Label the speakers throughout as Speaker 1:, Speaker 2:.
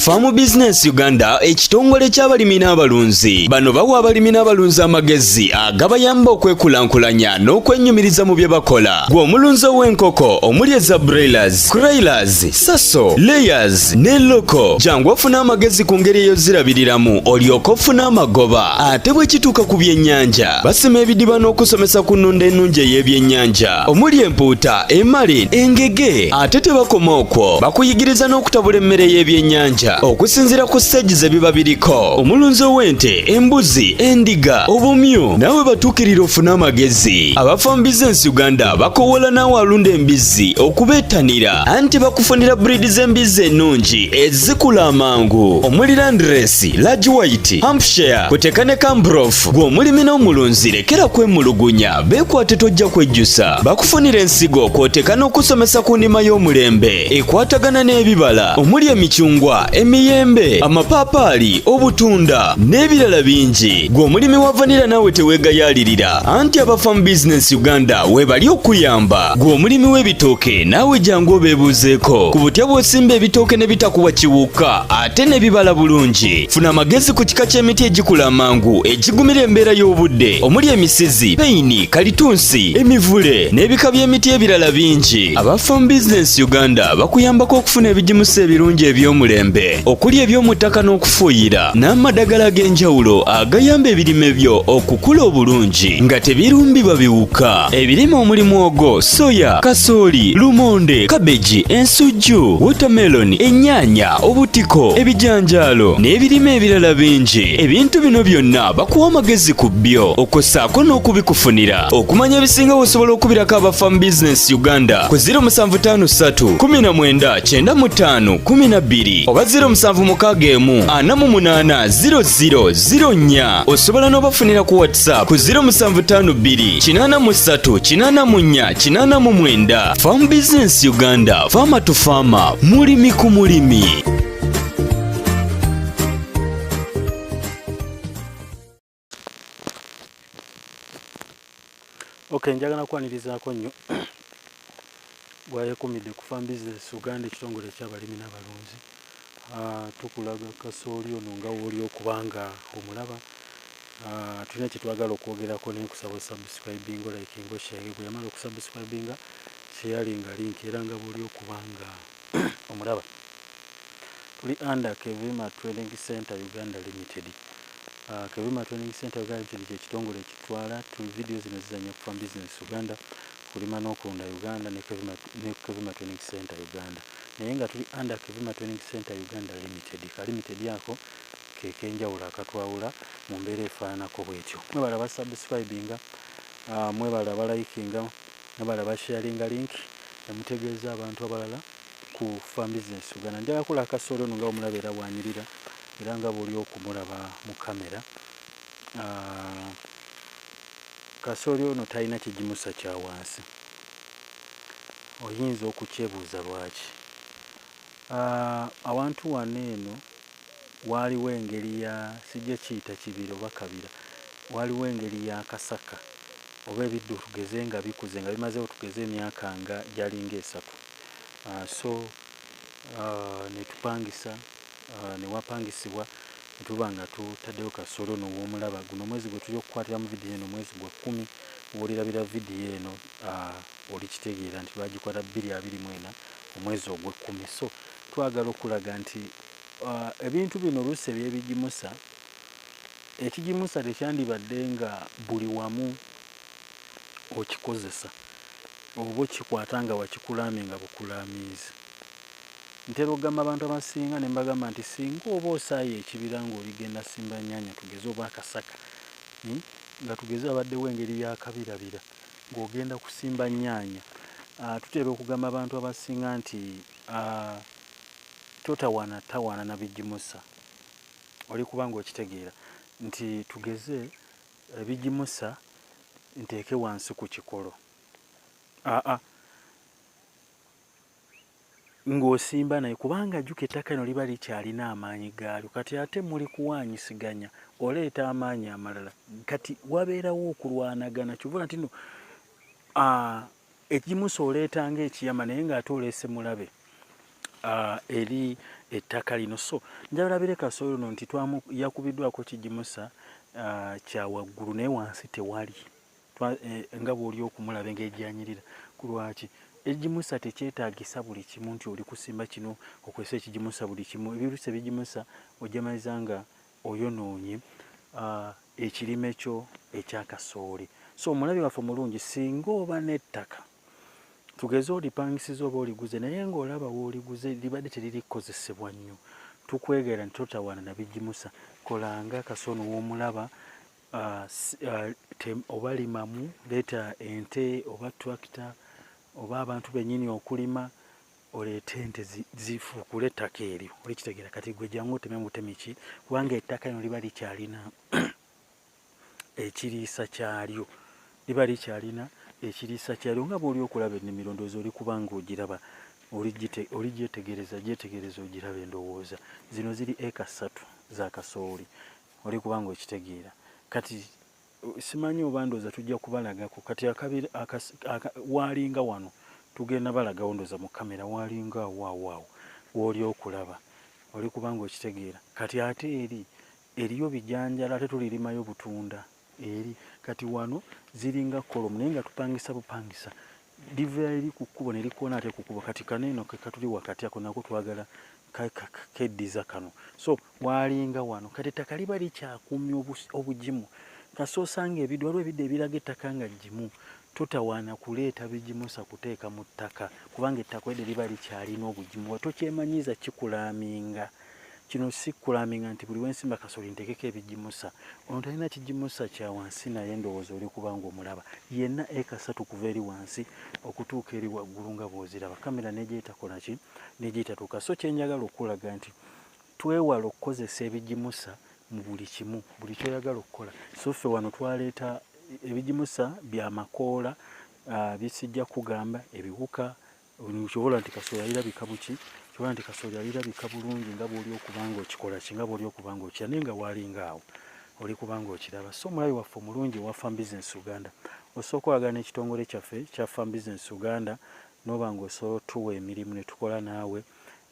Speaker 1: Farm Business Uganda ekitongole ky'abalimi n'abalunzi. Bano bawa abalimi n'abalunzi amagezi agabayamba okwekulankulanya n'okwenyumiriza mu bye bakola. Gwe omulunzi w'enkoko omuli eza broilers, croilers, saso, layers ne loko. Jangu ofuna amagezi ku ngeri ey'ozirabiriramu olyoke ofune amagoba. Ate bwe kituuka ku byennyanja basima ebidiba n'okusomesa ku nnunda ennungi ey'ebyennyanja omuli empuuta, emali, engege. Ate tebakoma okwo, bakuyigiriza n'okutabula emmere y'ebyennyanja okusinziira ku stage ze biba biriko. Omulunzi w'ente, embuzi, endiga, obumyu nawe batuukirira ofune amagezi. Aba Farm Business Uganda bakowola naawe alunda embizzi okubeetanira anti bakufunira breed z'embizzi ennungi ezikula amangu omuli Landrace, Large White, Hampshire, kuteeka ne Cambrough. Gwe omulimi n'omulunzi lekera kwemulugunya, beekwate tojja kwejjusa. Bakufunira ensigo kw'oteeka n'okusomesa ku nnima y'omulembe ekwatagana n'ebibala omuli emicungwa, emiyembe, amapaapaali, obutunda n'ebirala bingi. Gwe omulimi wa vanilla naawe teweegayaalirira anti aba Farm Business Uganda webali okuyamba. Gwe omulimi w'ebitooke naawe jangu obeebuuzeeko ku butya bw'osimba ebitooke ne bitakuwa kiwuka ate ne bibala bulungi. Funa amagezi ku kika ky'emiti egikula amangu egigumira embeera y'obudde omuli emisizi, peyini, kalitunsi, emivule n'ebika by'emiti ebirala bingi. Aba Farm Business Uganda bakuyambako okufuna ebigimusa ebirungi eby'omulembe okuli eby'omu ttaka n'okufuuyira n'amadagala ag'enjawulo agayamba ebirime byo okukula obulungi nga tebirumbibwa biwuka. Ebirime omuli muwogo, soya, kasooli, lumonde, kabeji, ensujju, watermelon, ennyaanya, obutiko, ebijanjaalo n'ebirime ebirala bingi. Ebintu bino byonna bakuwa amagezi ku byo okossaako n'okubikufunira. Okumanya ebisinga osobola okubirako aba Farm Business Uganda ku 0753 19 95 12 oba 0761 48 0004. Osobola n'obafunira ku WhatsApp ku 0752 83 84 89. Farm Business Uganda, farmer to farmer, mulimi ku mulimi.
Speaker 2: Okay, njagala kwanirizaako nnyo bwayekumidde ku Farm Business Uganda ekitongole ky'abalimi n'abalunzi. Tukulaga kasooli ono nga woli okubanga omulaba. Tulina kye twagala okwogerako naye kusaba subscribing like ngo share bwe yamala okusubscribinga sharing link era nga bwoli okubanga omulaba. Tuli under Kevima Training Center Uganda Limited. Kevima Training Center Uganda Limited kye kitongole ekitwala video zino zizanya ku Farm Business Uganda, kulima n'okulunda Uganda ne Kevima Training Center Uganda. Naye nga tuli under Kevima Training Center Uganda Limited. Limited yako kekenjawulo akatwawula mu mbeera efaananako bwetyo. Mwebala ba subscribinga, mwebala ba likinga, mwebala ba sharinga link emutegeeza abantu abalala ku Farm Business Uganda. Njagala kula akasooli ono nga omulaba era bwanyirira era nga bw'oli okumulaba mu kamera. Kasooli ono talina kigimusa kya wansi. Oyinza okukyebuuza lwaki. Awantu wano eno waliwo engeri ya sijja kiyita kibira oba kabira, waliwo engeri ya kasaka oba ebiddu tugeze nga bikuze nga bimazeewo tugeze emyaka nga gyalinga 3. So ne tupangisa ne wapangisibwa ne tuba nga tutaddeyo kasooli ono w'omulaba. Guno mwezi gwe tuli okukwatiramu vidiyo eno mwezi gwa 10. Bw'olirabira vidiyo eno olikitegeera nti bagikwata 2024 omwezi ogw'ekkumi. So twagala okulaga nti ebintu bino oluusi ebyebigimusa, ekigimusa tekyandibadde nga buli wamu okikozesa oba okikwata nga wakikulaamye nga bukulaamiizi. Ntera okugamba abantu abasinga ne mbagamba nti singa oba osaayi ekibira ng'oligenda simba nnyaanya tugeze oba akasaka nga tugeze abaddewo engeri y'akabirabira ng'ogenda kusimba nnyaanya, tutera okugamba abantu abasinga nti tawaana na bigimusa. Oli kubanga okitegeera nti tugeze ebigimusa nteeke wansi ku kikolo. Ng'osimba naye kubanga jjuka ettaka lino liba likyalina amaanyi gaalyo. Kati ate muli kuwaanyisiganya oleeta amaanyi amalala. Kati wabeerawo okulwanagana. Kyovula nti no ekigimusa oleeta ng'ekiyama naye ng'ate oleese mulabe eri ettaka lino. So njagala kasooli ono nti yakubiddwako kigimusa kya waggulu naye wansi tewali nga bw'oli okumulaba ng'ejjanyirira. Ku lwaki ekigimusa tekyetaagisa buli kimu nti oli kusimba kino okozesa ekigimusa buli kimu. Ebiruusi ebigimusa ojamaliza nga oyonoonye ekirime kyo ekya kasooli. So omulabi waffe omulungi, singa oba n'ettaka tugeze olipangisiza oba oliguze naye ng'olaba w'oliguze libadde teririkozesebwa nnyo, tukwegeera nti totawaana na bigimusa. Kolanga kasooli w'omulaba oba limamu, leeta ente oba tractor oba abantu bennyini okulima, oleete ente zifuukule ettaka eryo. Olikitegeera kati gwe jangu oteme butemi ki, kubanga ettaka lino liba likyalina ekiriisa kyalyo, nga bw'oli okulaba ennimiro ndowooza oli kubanga ogiraba oligyetegereza ogirabe. Endowooza zino ziri eka 3 za kasooli, oli kubanga okitegeera. Kati simanyi oba ndowooza tujja kubalagako kati waalinga wano tugenda balagawo ndowooza mu kamera, waalinga awo w'oli okulaba, oli kubanga okitegeera. Kati ate eriyo bijanjala, ate tulirimayo butunda eri. Kati wano ziringa kolomu naye nga tupangisa bupangisa, liva eri ku kkubo ne likoona ate ku kkubo. Kati kaneeno ke katuli wakati ako nako twagala keddiza kano. So waalinga wano kati ettaka liba likyakumya obugimu. Kasoosanga ebidde, waliwo ebidde ebiraga ettaka nga ggimu, totawaana kuleeta bigimusa kuteeka mu ttaka kubanga ettaka edde liba likyalina obugimu. Tokyemanyiiza kikulaaminga. Kino si kulaaminga nti buli wensimba kasooli ntekeko ebigimusa. Ono talina kigimusa kya wansi naye ndowooza oli kubanga omulaba. Yenna eka 3 kuva eri wansi okutuuka eri waggulu nga bw'oziraba. Kamera n'egyetakola ki n'egyetatuuka. So kyenjagala okulaga nti twewala okukozesa ebigimusa mu buli kimu, buli kyoyagala okukola. So ffe wano twaleeta ebigimusa bya makoola bisijja kugamba ebiwuka. Kyobola nti kasooli alirabika buki, kyobola nti kasooli alirabika bulungi nga bw'oli okubanga okikola ki, nga bw'oli okubanga okiraba naye nga waalinga awo oli kubanga okiraba. So omulabi waffe omulungi owa Farm Business Uganda, osooka olagana n'ekitongole kyaffe kya Farm Business Uganda n'oba ng'osobola otuwa emirimu ne tukola naawe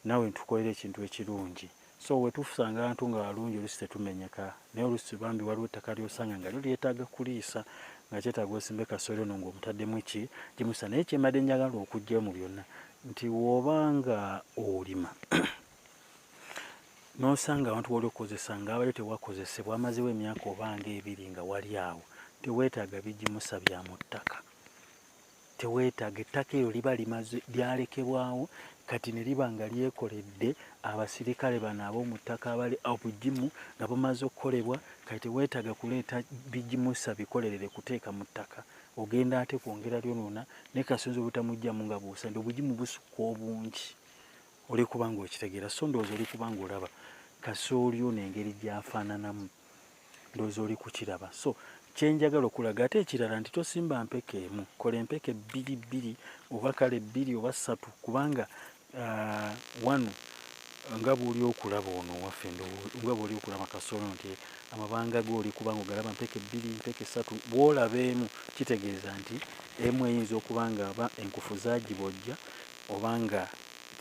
Speaker 2: netukolera ekintu ekirungi. So wetusanga abantu nga balungi oluusi tetumenyeka, naye oluusi bambi waliwo ettaka lyosanga nga lyetaaga kuliisa, nga kyetaaga osimbe kasooli ono ng'omutaddemu gimusa. Naye kyembadde njagala okujjayo mu byonna nti w'obanga olima n'osanga abantu b'oli okukozesa nga abadde tewakozesebwa amazewo emyaka obanga 2 nga wali awo, teweetaaga bigimusa bya mu ttaka. Teweetaaga, ettaka eryo liba lyalekebwawo kati ne liba nga lyekoledde abasirikale bano ab'omu ttaka abali obugimu nga bumaze okukolebwa. Kati teweetaaga kuleeta bigimusa bikolerere kuteeka mu ttaka. Ogenda ate kwongera lyonoona ne kasooli obutamugjamu nga bw'osande obugimu busukka obungi, oli kubanga okitegeera. So ndowooza oli kubanga olaba kasooli ono engeri gy'afaananamu, ndowooza oli kukiraba. So kyenjagala okulaga ate ekirala nti tosimba mpeke emu, kola empeke 2 oba kale 2 oba 3 kubanga wano nga bw'oli okulaba ono waffe, nga bw'oli okulaba kasooli nti amabanga g'oli kubanga ogalaba mpeke 2 mpeke 3 bw'olaba emu kitegeeza nti emu eyinza okuba nga aba enkufu zaagibojja obanga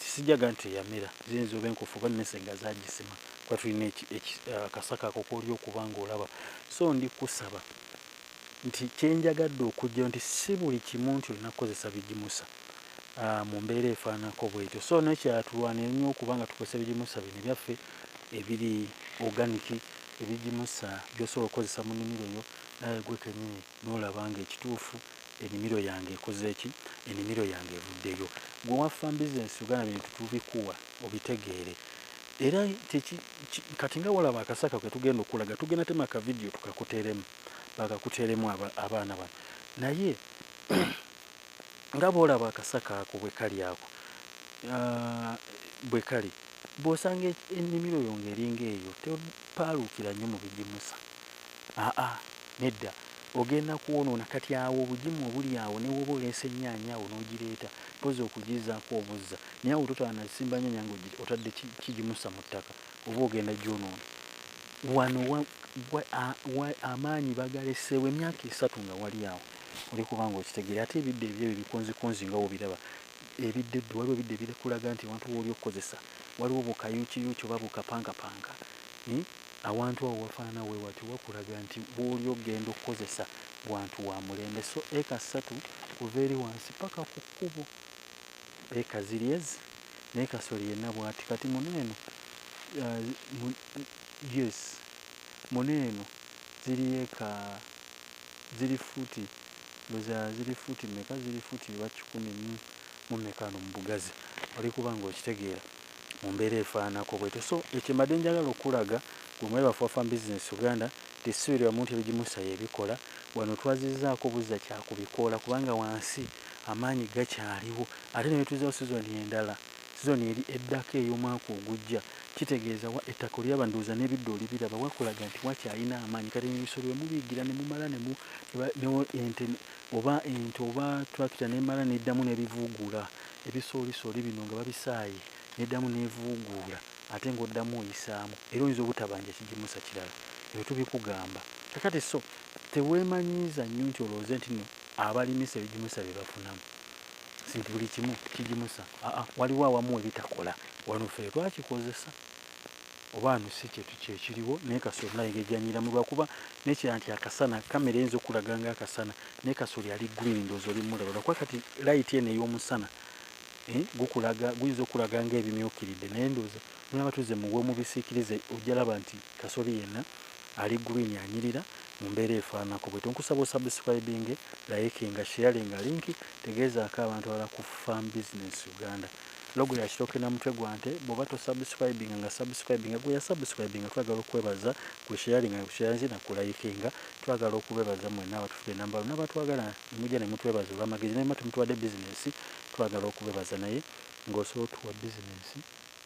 Speaker 2: sijjaga nti eyamera, ziyinza oba enkufu oba emmese nga zaagisima kuba tulina akasaka ako k'oli okubanga olaba. So ndi kusaba nti kyenjagadde okujja nti si buli kimu nti olina kukozesa bigimusa mu mbeera efaanako bwetyo. So nekyatulwanira nnyo okubanga tukozesa ebigimusa bino byaffe ebiri oganiki, ebigimusa by'osobola okukozesa mu nnimiro yo naye gwe kennyini n'olaba nga ekituufu ennimiro yange ekoze ki, ennimiro yange evuddeyo. Gwe wa Farm Business Uganda bintu tubikuwa obitegeere. Era kati nga walaba akasaka ke tugenda okulaga, tugenda tema ka vidiyo tukakuteeremu, bakakuteeremu abaana bano, naye nga bw'olaba akasaka ako bwe kali ako bwe kali, bw'osanga ennimiro yo ng'eringa eyo topaaluukira nnyo mu bigimusa. Nedda, ogenda kwonoona. Kati awo obugimu obuli awo ne woba oleese ennyaanya awo n'ogireeta mpozi okugizaako obuzza, naye awo totaana simba nnyaanya nga otadde kigimusa mu ttaka oba ogenda gyonoona. Wano amaanyi bagaleseewo emyaka 3 nga wali awo, oli kubanga okitegeera. Ate ebidde ebyo bikonzikonzi nga wobiraba, ebidde waliwo ebidde ebikulaga nti abantu b'oli okukozesa waliwo bukayuukiyuuki oba bukapangapanga awantu awo wafaanana we wati wakulaga nti bw'oli ogenda okukozesa bwantu wa mulembe. So eka 3 kuva eri wansi paka ku kkubo eka ziri ezi naye kasooli yenna bw'ati. Kati muneeno yes muneeno ziri eka ziri fuuti ziri fuuti meka ziri fuuti wa 10 mu mekano mu bugazi oli kuba ng'okitegeera mu mbeera efaanako bwete. So ekimadde njagala okulaga gwe bafu Farm Business Uganda tesubirwamu nti ebigimusa yebikola wano twazizzaako buzza kyakubikoola kubanga wansi amaanyi gakyaliwo ate ne tuzawo sizoni endala sizoni eri eddako ey'omwaka ogujja kitegeeza wa ettaka lyaba ndowooza n'ebiddo olibiraba wakulaga nti wakyalina amaanyi kati ebisolo bwe mubiyigira ne mumala ente oba tractor nemala neddamu nebivuugula ebisoolisoli bino nga babisaaye neddamu nevuugula ate ng'oddamu oyisaamu era oyinza obutabanja kigimusa kirala ebyo tubikugamba kakati. So teweemanyiiza nnyo nti olowooze nti no abalimisa ebigimusa bye bafunamu sinti buli kimu kigimusa waliwo awamu ebitakola wano ffe twakikozesa oba ano si kyekiriwo naye kasooli naye ngejjanyiramu lwakuba nekira nti akasana kamera eyinza okulaga nga akasana naye kasooli ali green ndowooza olimulaba lwakuba kati layiti eno ey'omusana guyinza okulaga nga ebimyukiridde naye ndowooza naba tuze muwe mubisiikirize ojja laba nti kasooli yenna ali green anyirira mu mbeera efaanako bwe. Nkusaba osubscribinge likinga sharinga linki tegeezaako abantu abala ku Farm Business Uganda. Logo ya kitooke na mutwe gwante bw'oba tosubscribinga nga subscribinga gwe yasubscribinga twagala okwebaza ku sharinga na ku likinga twagala okubebaza mwenna abatufudde namba n'abatwagala mujja ne mutwebaza olw'amagezi naye tumutuwadde bizinesi twagala okubebaza naye ng'osobola otuwa bizinesi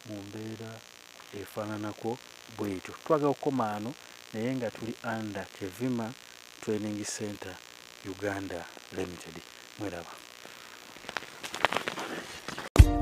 Speaker 2: mu mbeera efaananako bwetyo. Twagala okukoma ano naye nga tuli under Kevima Training Center Uganda Limited. Mweraba.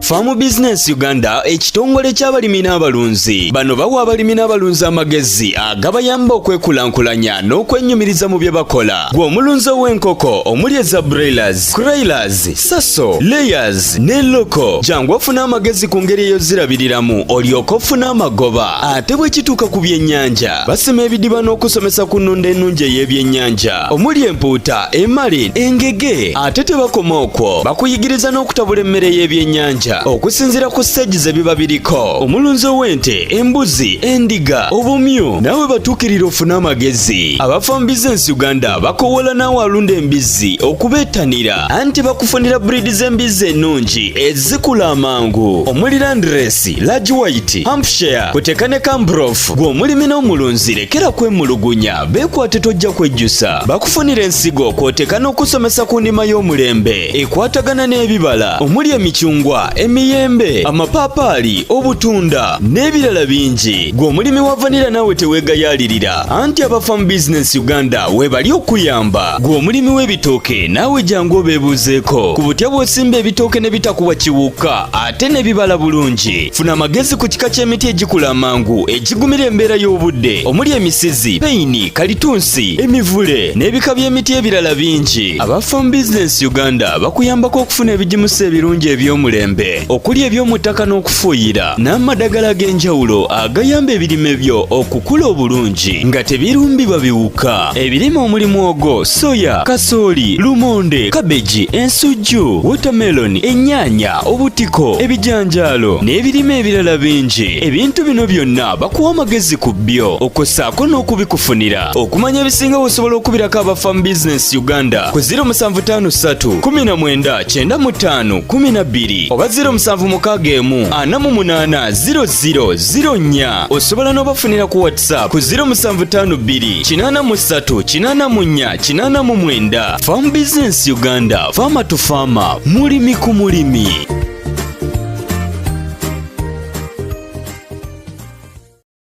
Speaker 1: Farm Business Uganda ekitongole ky'abalimi n'abalunzi. Bano bawa abalimi n'abalunzi amagezi agabayamba okwekulankulanya n'okwennyumiriza mu bye bakola. Gwe omulunzi w'enkoko omuli eza broilers, croilers, saso, layers ne loko. Jangu ofuna amagezi ku ngeri ey'ozirabiriramu olyoke ofune amagoba. Ate bwe kituuka ku byennyanja basima ebidiba n'okusomesa ku nnunda ennungi ey'ebyennyanja omuli empuuta, emali, engege. Ate tebakoma okwo bakuyigiriza n'okutabula emmere y'ebyennyanja okusinzira ku stage ze biba biriko. Omulunzi w'ente, embuzi, endiga, obumyu nawe batuukirira ofune amagezi. Aba Farm Business Uganda bakowola naawe alunda embizzi okubeetanira anti bakufunira breed z'embizzi ennungi ezikula amangu omuli Landrace, Large White, Hampshire, kuteka ne Cambrough. Gwe omulimi n'omulunzi lekera kwemulugunya beekwate tojja kwejjusa. Bakufunira ensigo kwoteka n'okusomesa ku ndima y'omulembe ekwatagana n'ebibala omuli emicungwa, emiyembe, amapaapaali, obutunda n'ebirala bingi. Gwe omulimi wa vanilla naawe teweegayaalirira anti aba Farm Business Uganda webali okuyamba. Gwe omulimi w'ebitooke naawe jangu obeebuuzeeko ku butya bw'osimba ebitooke ne bitakuwa kiwuka ate ne bibala bulungi. Funa amagezi ku kika ky'emiti egikula amangu egigumira embeera y'obudde omuli emisizi, peyini, kalitunsi, emivule n'ebika by'emiti ebirala bingi. Aba Farm Business Uganda bakuyambako okufuna ebigimusa ebirungi eby'omulembe okuli eby'omu ttaka n'okufuuyira n'amadagala ag'enjawulo agayamba ebirime byo okukula obulungi nga tebirumbibwa biwuka. Ebirime omuli mwogo, soya, kasooli, lumonde, kabeji, ensujju, watermelon, ennyaanya, obutiko, ebijanjaalo n'ebirime ebirala bingi. Ebintu bino byonna bakuwa amagezi ku byo okossaako n'okubikufunira. Okumanya ebisinga osobola okubirako aba Farm Business Uganda ku 0753 19 95 12 oba 0761480004. Osobola n'obafunira ku WhatsApp ku 0752 83 84 89. Farm Business Uganda, farmer to farmer, mulimi ku mulimi.